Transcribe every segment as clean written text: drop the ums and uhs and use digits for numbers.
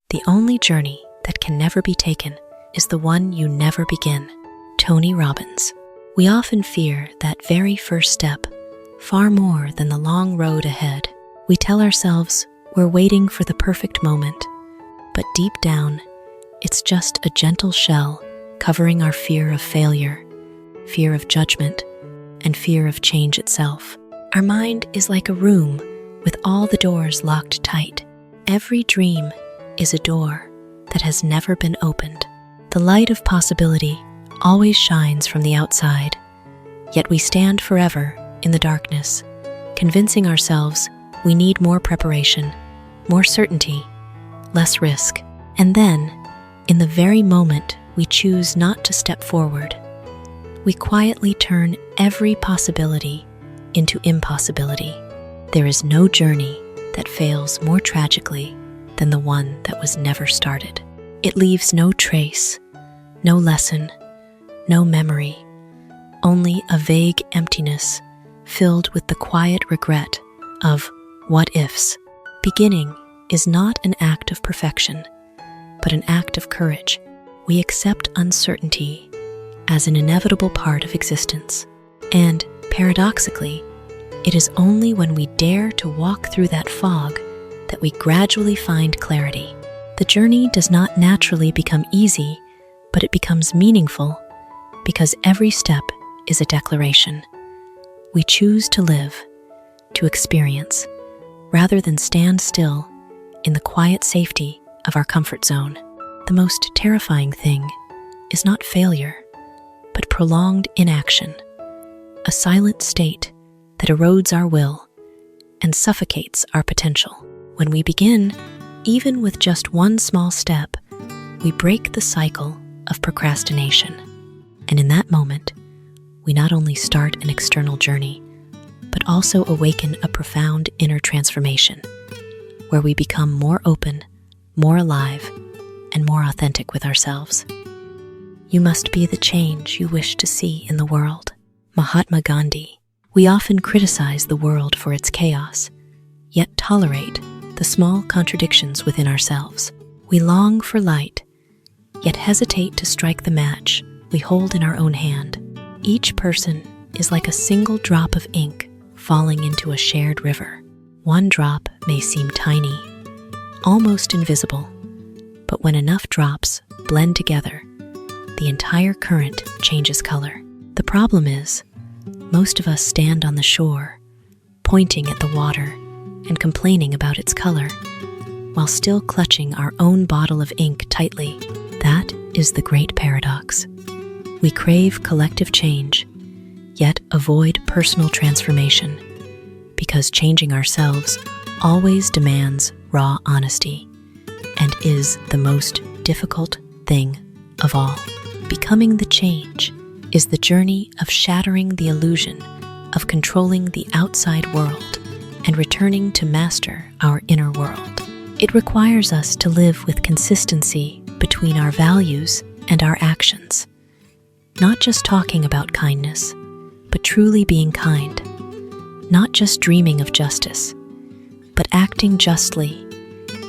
The only journey that can never be taken is the one you never begin. Tony Robbins. We often fear that very first step far more than the long road ahead. We tell ourselves we're waiting for the perfect moment, but deep down, it's just a gentle shell covering our fear of failure, fear of judgment, and fear of change itself. Our mind is like a room with all the doors locked tight. Every dream is a door that has never been opened. The light of possibility always shines from the outside, yet we stand forever in the darkness, convincing ourselves we need more preparation, more certainty, less risk. And then, in the very moment we choose not to step forward, we quietly turn every possibility into impossibility. There is no journey that fails more tragically than the one that was never started. It leaves no trace, no lesson, no memory, only a vague emptiness filled with the quiet regret of what ifs. Beginning is not an act of perfection, but an act of courage. We accept uncertainty as an inevitable part of existence. And paradoxically, it is only when we dare to walk through that fog that we gradually find clarity. The journey does not naturally become easy, but it becomes meaningful because every step is a declaration. We choose to live, to experience, rather than stand still in the quiet safety of our comfort zone. The most terrifying thing is not failure, but prolonged inaction, a silent state that erodes our will and suffocates our potential. When we begin, even with just one small step, we break the cycle of procrastination. And in that moment, we not only start an external journey, but also awaken a profound inner transformation, where we become more open, more alive, and more authentic with ourselves. You must be the change you wish to see in the world. Mahatma Gandhi. We often criticize the world for its chaos, yet tolerate the small contradictions within ourselves. We long for light, yet hesitate to strike the match we hold in our own hand. Each person is like a single drop of ink falling into a shared river. One drop may seem tiny, almost invisible, but when enough drops blend together, the entire current changes color. The problem is, most of us stand on the shore, pointing at the water and complaining about its color, while still clutching our own bottle of ink tightly. That is the great paradox. We crave collective change, yet avoid personal transformation, because changing ourselves always demands raw honesty and is the most difficult thing of all. Becoming the change is the journey of shattering the illusion of controlling the outside world and returning to master our inner world. It requires us to live with consistency between our values and our actions, not just talking about kindness, but truly being kind, not just dreaming of justice, but acting justly,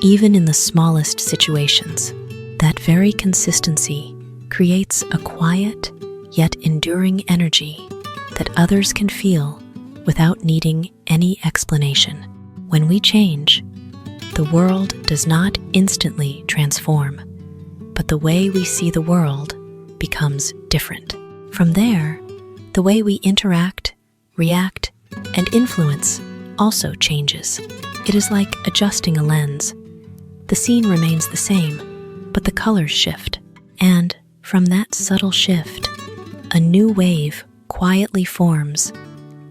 even in the smallest situations. That very consistency creates a quiet yet enduring energy that others can feel without needing any explanation. When we change, the world does not instantly transform, but the way we see the world becomes different. From there, the way we interact, react, and influence also changes. It is like adjusting a lens. The scene remains the same, but the colors shift. And from that subtle shift, a new wave quietly forms,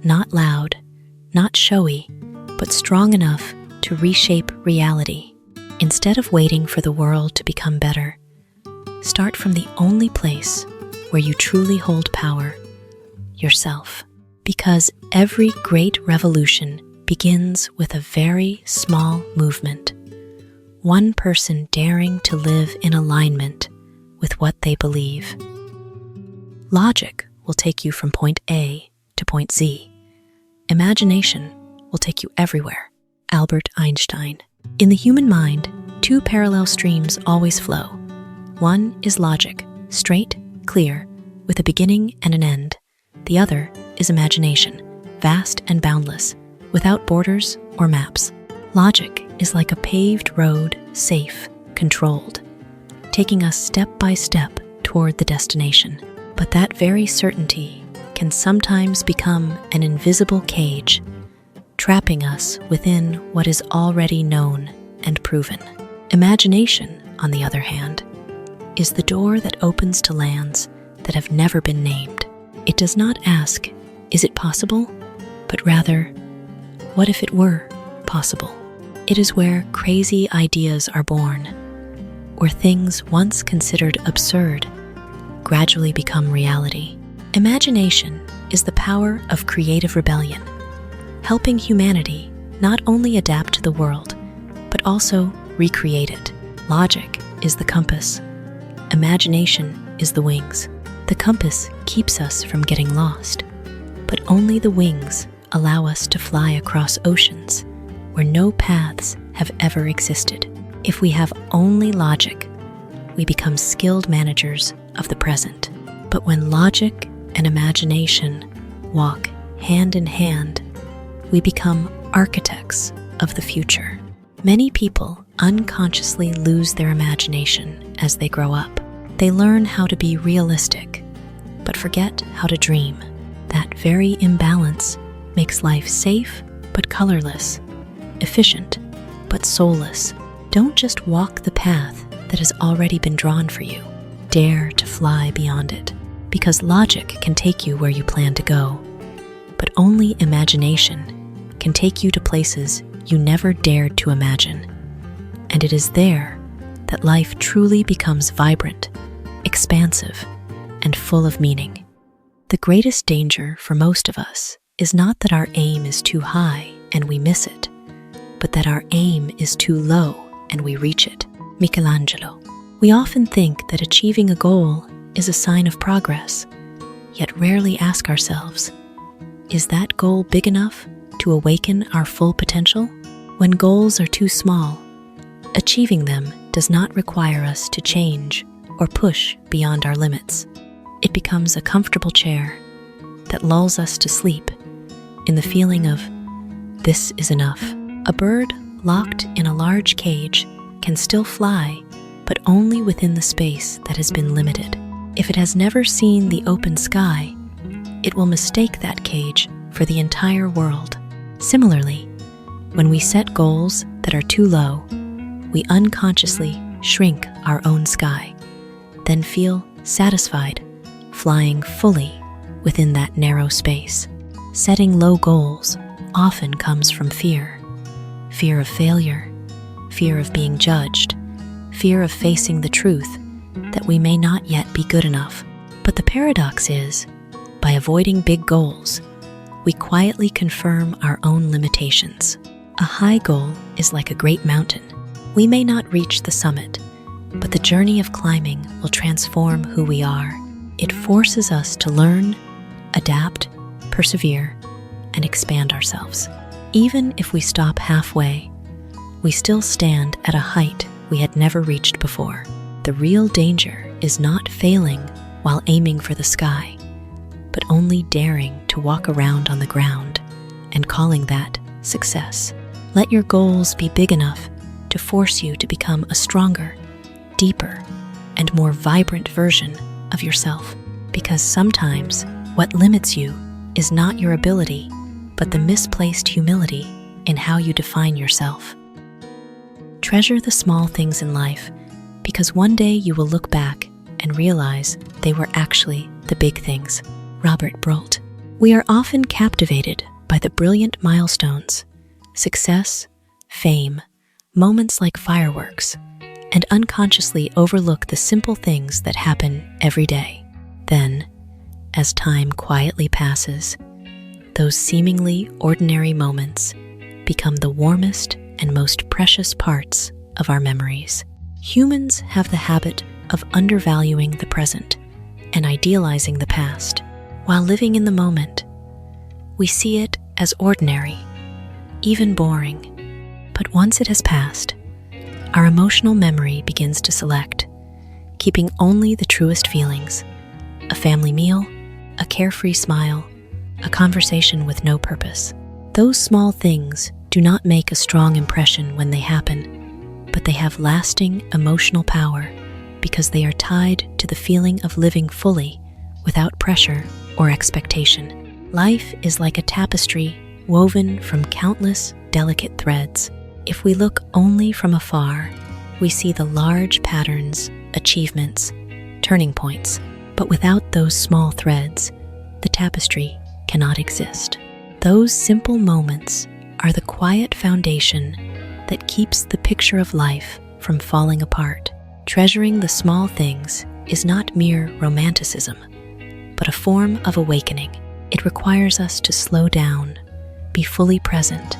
not loud, not showy, but strong enough to reshape reality. Instead of waiting for the world to become better, start from the only place where you truly hold power, yourself. Because every great revolution begins with a very small movement, one person daring to live in alignment with what they believe. Logic will take you from point A to point Z. Imagination will take you everywhere. Albert Einstein. In the human mind, two parallel streams always flow. One is logic, straight, clear, with a beginning and an end. The other is imagination, vast and boundless, without borders or maps. Logic is like a paved road, safe, controlled, taking us step by step toward the destination. But that very certainty can sometimes become an invisible cage, trapping us within what is already known and proven. Imagination, on the other hand, is the door that opens to lands that have never been named. It does not ask, is it possible? But rather, what if it were possible? It is where crazy ideas are born, where things once considered absurd gradually become reality. Imagination is the power of creative rebellion, helping humanity not only adapt to the world, but also recreate it. Logic is the compass. Imagination is the wings. The compass keeps us from getting lost, but only the wings allow us to fly across oceans where no paths have ever existed. If we have only logic, we become skilled managers of the present. But when logic and imagination walk hand in hand, we become architects of the future. Many people unconsciously lose their imagination as they grow up. They learn how to be realistic, but forget how to dream. That very imbalance makes life safe but colorless, efficient but soulless. Don't just walk the path that has already been drawn for you. Dare to fly beyond it, because logic can take you where you plan to go, but only imagination can take you to places you never dared to imagine. And it is there that life truly becomes vibrant, expansive, and full of meaning. The greatest danger for most of us is not that our aim is too high and we miss it, but that our aim is too low and we reach it. Michelangelo. We often think that achieving a goal is a sign of progress, yet rarely ask ourselves, is that goal big enough to awaken our full potential? When goals are too small, achieving them does not require us to change or push beyond our limits. It becomes a comfortable chair that lulls us to sleep in the feeling of, this is enough. A bird locked in a large cage can still fly, but only within the space that has been limited. If it has never seen the open sky, it will mistake that cage for the entire world. Similarly, when we set goals that are too low, we unconsciously shrink our own sky, then feel satisfied flying fully within that narrow space. Setting low goals often comes from fear. Fear of failure, fear of being judged, fear of facing the truth that we may not yet be good enough. But the paradox is, by avoiding big goals, we quietly confirm our own limitations. A high goal is like a great mountain. We may not reach the summit, but the journey of climbing will transform who we are. It forces us to learn, adapt, persevere, and expand ourselves. Even if we stop halfway, we still stand at a height we had never reached before. The real danger is not failing while aiming for the sky, but only daring to walk around on the ground and calling that success. Let your goals be big enough to force you to become a stronger, deeper, and more vibrant version of yourself. Because sometimes what limits you is not your ability, but the misplaced humility in how you define yourself. Treasure the small things in life, because one day you will look back and realize they were actually the big things. Robert Brault. We are often captivated by the brilliant milestones, success, fame, moments like fireworks, and unconsciously overlook the simple things that happen every day. Then, as time quietly passes, those seemingly ordinary moments become the warmest and most precious parts of our memories. Humans have the habit of undervaluing the present and idealizing the past. While living in the moment, we see it as ordinary, even boring. But once it has passed, our emotional memory begins to select, keeping only the truest feelings: a family meal, a carefree smile, a conversation with no purpose. Those small things do not make a strong impression when they happen, but they have lasting emotional power because they are tied to the feeling of living fully without pressure or expectation. Life is like a tapestry woven from countless delicate threads. If we look only from afar, we see the large patterns, achievements, turning points. But without those small threads, the tapestry cannot exist. Those simple moments are the quiet foundation that keeps the picture of life from falling apart. Treasuring the small things is not mere romanticism, but a form of awakening. It requires us to slow down, be fully present,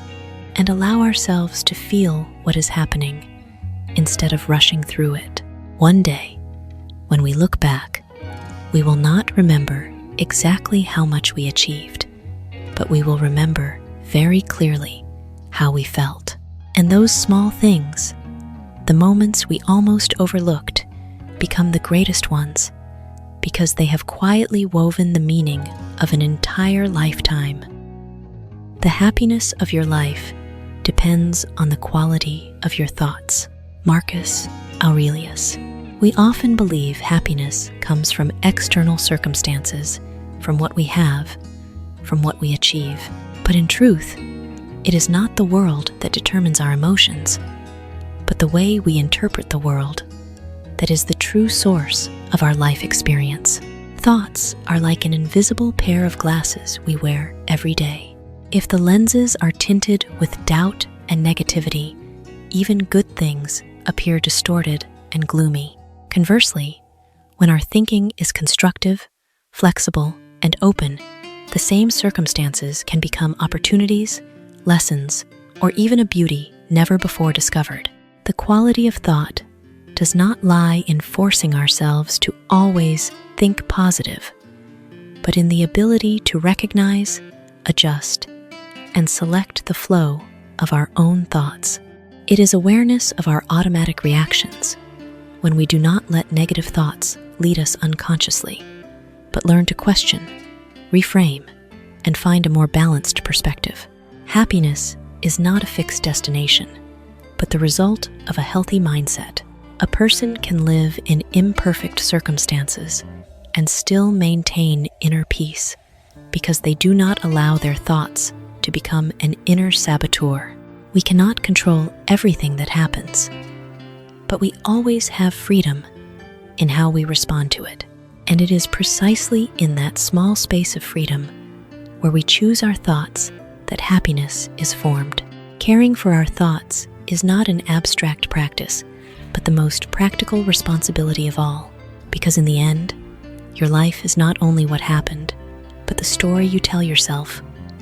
and allow ourselves to feel what is happening instead of rushing through it. One day, when we look back, we will not remember exactly how much we achieved, but we will remember very clearly how we felt. And those small things, the moments we almost overlooked, become the greatest ones because they have quietly woven the meaning of an entire lifetime. The happiness of your life depends on the quality of your thoughts. Marcus Aurelius. We often believe happiness comes from external circumstances, from what we have, from what we achieve. But in truth, it is not the world that determines our emotions, but the way we interpret the world that is the true source of our life experience. Thoughts are like an invisible pair of glasses we wear every day. If the lenses are tinted with doubt and negativity, even good things appear distorted and gloomy. Conversely, when our thinking is constructive, flexible, and open, the same circumstances can become opportunities, lessons, or even a beauty never before discovered. The quality of thought does not lie in forcing ourselves to always think positive, but in the ability to recognize, adjust, and select the flow of our own thoughts. It is awareness of our automatic reactions when we do not let negative thoughts lead us unconsciously, but learn to question, reframe, and find a more balanced perspective. Happiness is not a fixed destination, but the result of a healthy mindset. A person can live in imperfect circumstances and still maintain inner peace because they do not allow their thoughts to become an inner saboteur. We cannot control everything that happens, but we always have freedom in how we respond to it. And it is precisely in that small space of freedom where we choose our thoughts that happiness is formed. Caring for our thoughts is not an abstract practice, but the most practical responsibility of all, because in the end, your life is not only what happened, but the story you tell yourself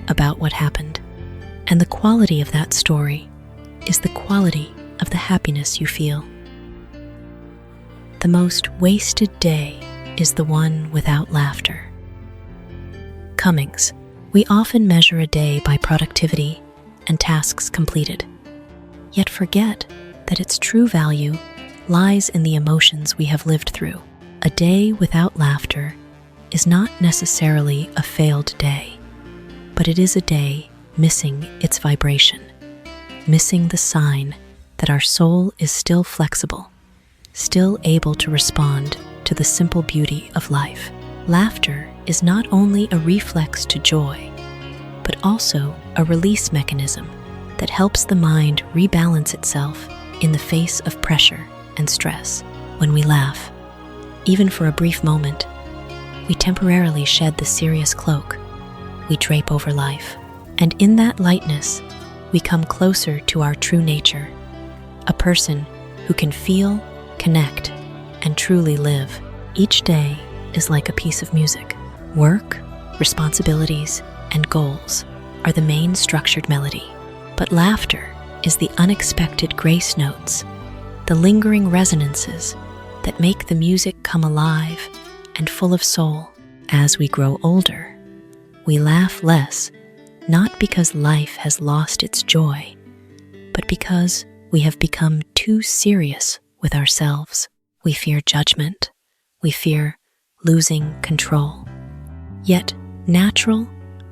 about what happened. And the quality of that story is the quality of the happiness you feel. The most wasted day is the one without laughter. Cummings. We often measure a day by productivity and tasks completed, yet forget that its true value lies in the emotions we have lived through. A day without laughter is not necessarily a failed day, but it is a day missing its vibration, missing the sign that our soul is still flexible, still able to respond to the simple beauty of life. Laughter is not only a reflex to joy, but also a release mechanism that helps the mind rebalance itself in the face of pressure and stress. When we laugh, even for a brief moment, we temporarily shed the serious cloak we drape over life. And in that lightness, we come closer to our true nature, a person who can feel, connect, and truly live. Each day is like a piece of music. Work, responsibilities, and goals are the main structured melody. But laughter is the unexpected grace notes, the lingering resonances that make the music come alive and full of soul. As we grow older, we laugh less, not because life has lost its joy, but because we have become too serious with ourselves. We fear judgment. We fear losing control. Yet, natural,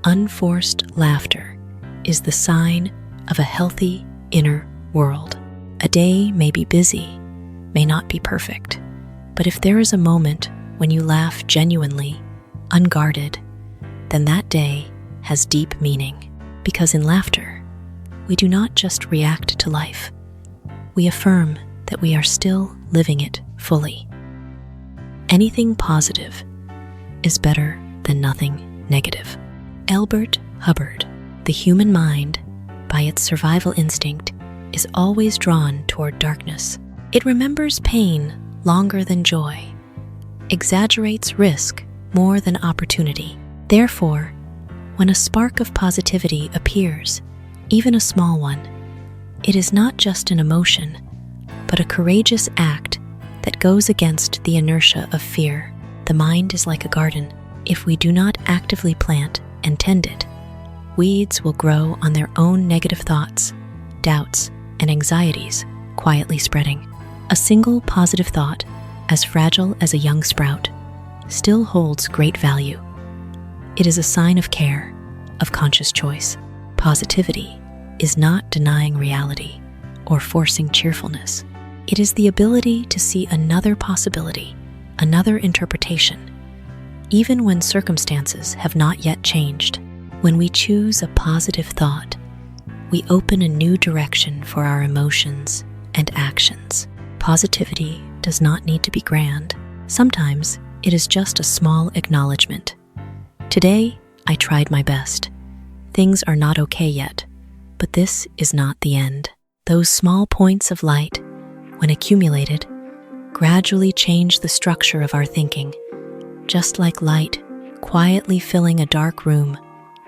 unforced laughter is the sign of a healthy inner world. A day may be busy, may not be perfect, but if there is a moment when you laugh genuinely, unguarded, then that day has deep meaning. Because in laughter, we do not just react to life, we affirm that we are still living it fully. Anything positive is better than nothing negative. Elbert Hubbard, the human mind, by its survival instinct, is always drawn toward darkness. It remembers pain longer than joy, exaggerates risk more than opportunity. Therefore, when a spark of positivity appears, even a small one, it is not just an emotion, but a courageous act that goes against the inertia of fear. The mind is like a garden. If we do not actively plant and tend it, weeds will grow on their own negative thoughts, doubts, and anxieties, quietly spreading. A single positive thought, as fragile as a young sprout, still holds great value. It is a sign of care, of conscious choice. Positivity is not denying reality or forcing cheerfulness. It is the ability to see another possibility, another interpretation, even when circumstances have not yet changed. When we choose a positive thought, we open a new direction for our emotions and actions. Positivity does not need to be grand. Sometimes it is just a small acknowledgement. Today, I tried my best. Things are not okay yet, but this is not the end. Those small points of light, when accumulated, gradually change the structure of our thinking, just like light quietly filling a dark room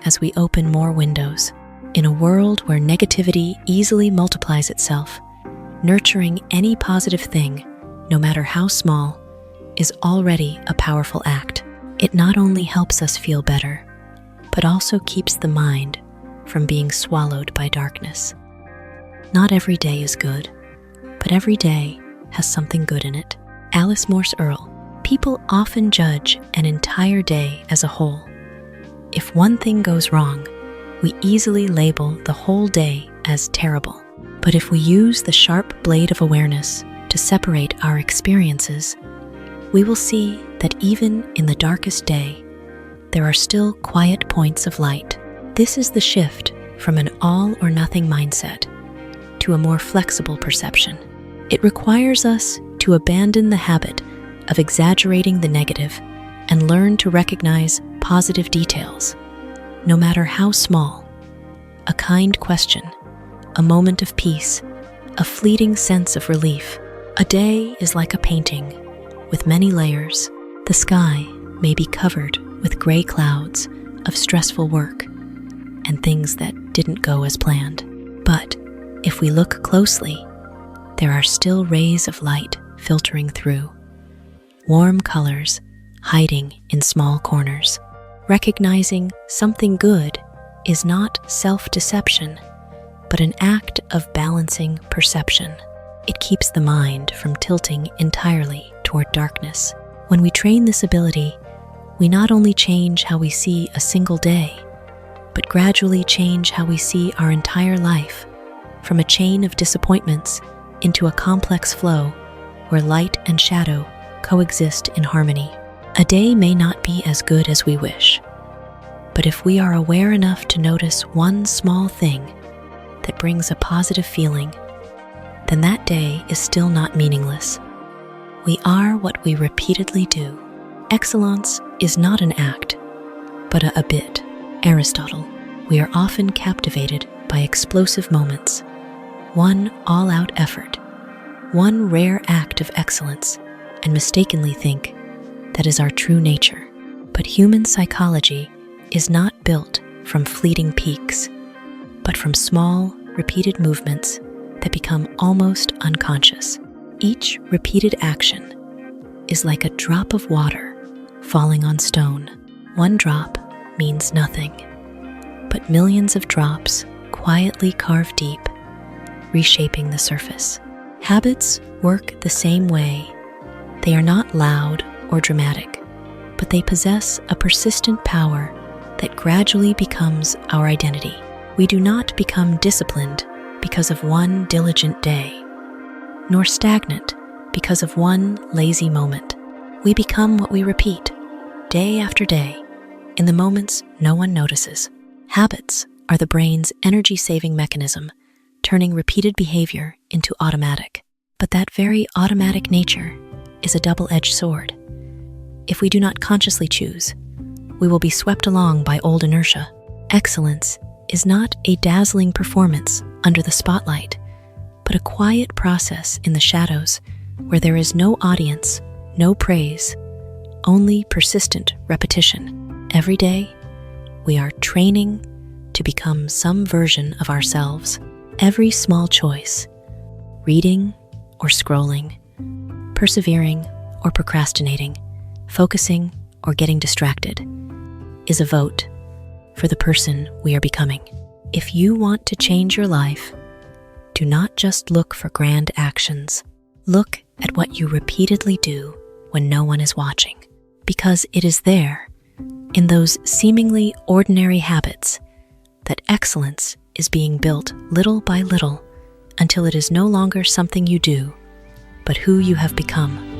as we open more windows. In a world where negativity easily multiplies itself, nurturing any positive thing, no matter how small, is already a powerful act. It not only helps us feel better, but also keeps the mind from being swallowed by darkness. Not every day is good, but every day has something good in it. Morse Earle. People often judge an entire day as a whole. If one thing goes wrong, we easily label the whole day as terrible. But if we use the sharp blade of awareness to separate our experiences, we will see that even in the darkest day, there are still quiet points of light. This is the shift from an all-or-nothing mindset to a more flexible perception. It requires us to abandon the habit of exaggerating the negative and learn to recognize positive details, no matter how small. A kind question, a moment of peace, a fleeting sense of relief. A day is like a painting with many layers. The sky may be covered with gray clouds of stressful work and things that didn't go as planned. But if we look closely, there are still rays of light filtering through, warm colors hiding in small corners. Recognizing something good is not self-deception, but an act of balancing perception. It keeps the mind from tilting entirely toward darkness. When we train this ability, we not only change how we see a single day, but gradually change how we see our entire life, from a chain of disappointments into a complex flow where light and shadow coexist in harmony. A day may not be as good as we wish, but if we are aware enough to notice one small thing that brings a positive feeling, then that day is still not meaningless. We are what we repeatedly do. Excellence is not an act, but a habit. Aristotle. We are often captivated by explosive moments, one all-out effort, one rare act of excellence, and mistakenly think that is our true nature. But human psychology is not built from fleeting peaks, but from small, repeated movements that become almost unconscious. Each repeated action is like a drop of water falling on stone. One drop means nothing, but millions of drops quietly carve deep, reshaping the surface. Habits work the same way. They are not loud or dramatic, but they possess a persistent power that gradually becomes our identity. We do not become disciplined because of one diligent day, nor stagnant because of one lazy moment. We become what we repeat, day after day, in the moments no one notices. Habits are the brain's energy-saving mechanism, turning repeated behavior into automatic. But that very automatic nature is a double-edged sword. If we do not consciously choose, we will be swept along by old inertia. Excellence is not a dazzling performance under the spotlight, but a quiet process in the shadows where there is no audience, no praise, only persistent repetition. Every day, we are training to become some version of ourselves. Every small choice, reading or scrolling, persevering or procrastinating, focusing or getting distracted, is a vote for the person we are becoming. If you want to change your life, do not just look for grand actions. Look at what you repeatedly do when no one is watching, because it is there, in those seemingly ordinary habits, that excellence is being built little by little until it is no longer something you do, but who you have become.